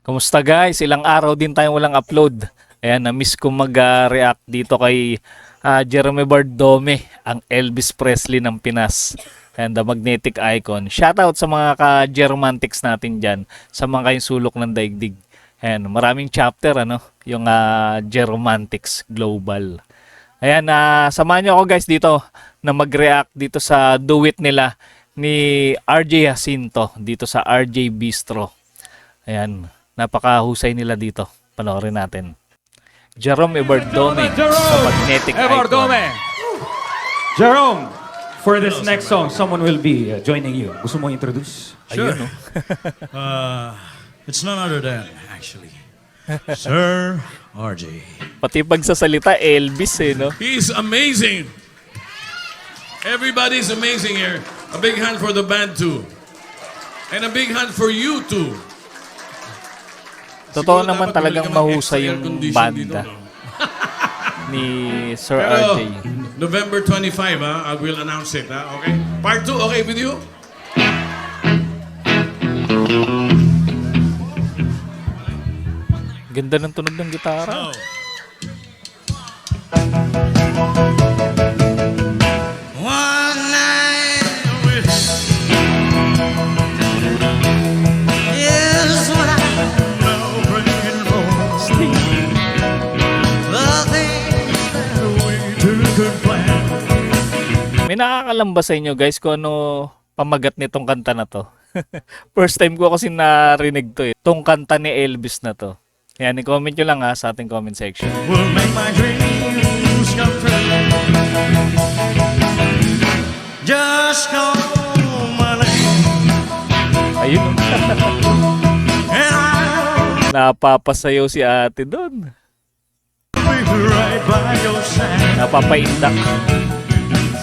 Kumusta guys? Ilang araw din tayong walang upload. Ayan, na-miss ko mag-react dito kay Jerome Bardome, ang Elvis Presley ng Pinas. And the magnetic icon. Shoutout sa mga ka-Germantics natin dyan, sa mga kayong sulok ng daigdig. Ayan, maraming chapter, yung Germantics Global. Ayan, samahan nyo ako guys dito na mag-react dito sa duet nila ni RJ Jacinto dito sa RJ Bistro. Ayan. Napakahusay nila dito. Panoorin natin. Jerome Bardome sa magnetic icon. Jerome, for this next song, someone will be joining you. Gusto mo introduce? Sure. Ayun, It's none other than, actually, Sir RJ. Pati pagsasalita, Elvis no? He's amazing. Everybody's amazing here. A big hand for the band too. And a big hand for you too. Totoo Siguro naman dapat talagang bumili ka ng mahusay extra yung air condition banda dito, no? ni Sir Pero, RJ. November 25, I will announce it, okay? Part 2, okay with you? Ganda ng tunog ng gitara. Oh. One night with is what I'm now praying for. The things that we two could plan. May nakakalamba sa inyo guys kung ano pamagat nitong kanta na to. First time ko kasi narinig to Tong kanta ni Elvis na to. Yan, i-comment nyo lang sa ating comment section. Will make my dreams come true. Just call my name. Ayun. And I'll Napapasayaw si ate doon. be right by your side. Napapaindak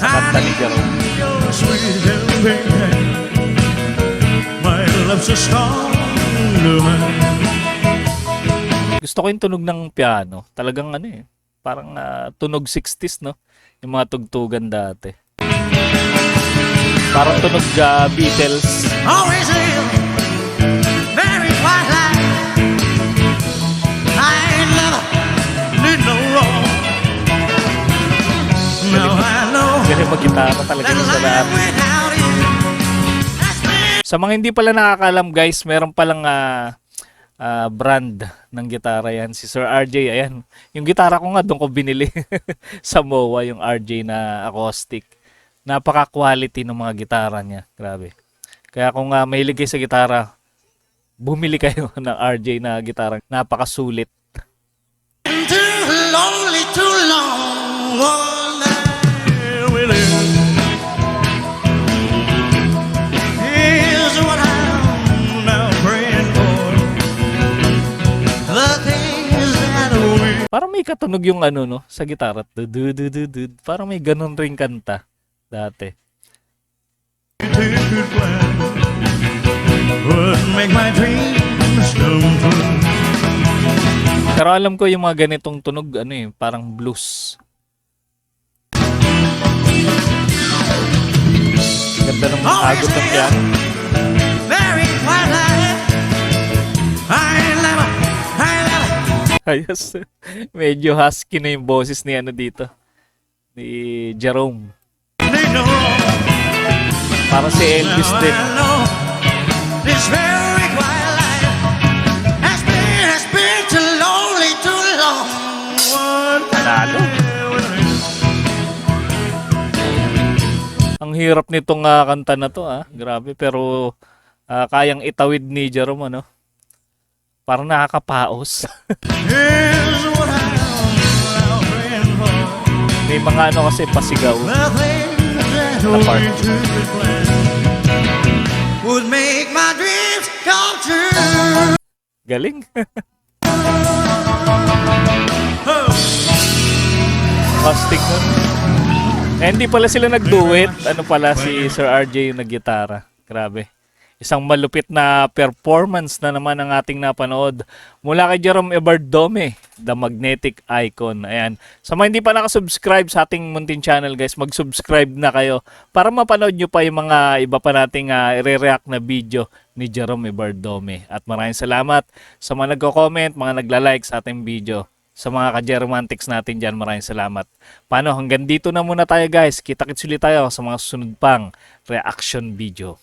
sa kanta ni Jerome. Your sweet helping hand. My love's a strong woman. Gusto ko yung tunog ng piano. Talagang parang tunog 60s, no? Yung mga tugtugan dati. Parang tunog Beatles. Always live very quiet life. I never did no wrong. Now I know Galing mag-gitara talaga that yung sa life lahat. without you has been. Sa mga hindi pala nakakalam guys, meron palang brand ng gitara yan. Si Sir RJ, ayan. Yung gitara ko nga doon ko binili sa MOA, yung RJ na acoustic. Napaka-quality ng mga gitara niya. Grabe. Kaya kung mahilig kayo sa gitara, bumili kayo ng RJ na gitara. Napakasulit. Too lonely, too long. One night we live is what I'm now praying for. The things that we Parang may katunog yung sa gitara. Du-du-du-du-du. Parang may ganun ring kanta dati. could plan would make my dreams come true. Pero alam ko yung mga ganitong tunog, parang blues. Ganda ng agot ng piano. Very quiet life. I never. Ayos. Medyo husky na yung boses ni dito. Ni Jerome. Need no wrong. Parang si Elvis Now din. I know this very quiet life has been too lonely, too long. One Panalo. time. Ang hirap nitong kanta na to, grabe. Pero kayang itawid ni Jerome, Parang nakakapaos. Here's what I'm now praying for. May mga kasi pasigaw. The things that Na part. we two could plan would make my dreams come true. Galing. Oh. Caustic nun. Hindi pala sila nag-duet. Ano pala si Sir RJ yung nag-gitara. Grabe. Isang malupit na performance na naman ang ating napanood mula kay Jerome Ebardome, the Magnetic Icon. Ayan. Sa mga hindi pa nakasubscribe sa ating Muntin channel guys, mag-subscribe na kayo para mapanood nyo pa yung mga iba pa nating i-react na video ni Jerome Ebardome. At maraming salamat sa mga nagko-comment, mga nagla-like sa ating video. Sa mga ka-Jeromantics natin dyan, maraming salamat. Paano, hanggang dito na muna tayo guys. Kita-kits ulit tayo sa mga susunod pang reaction video.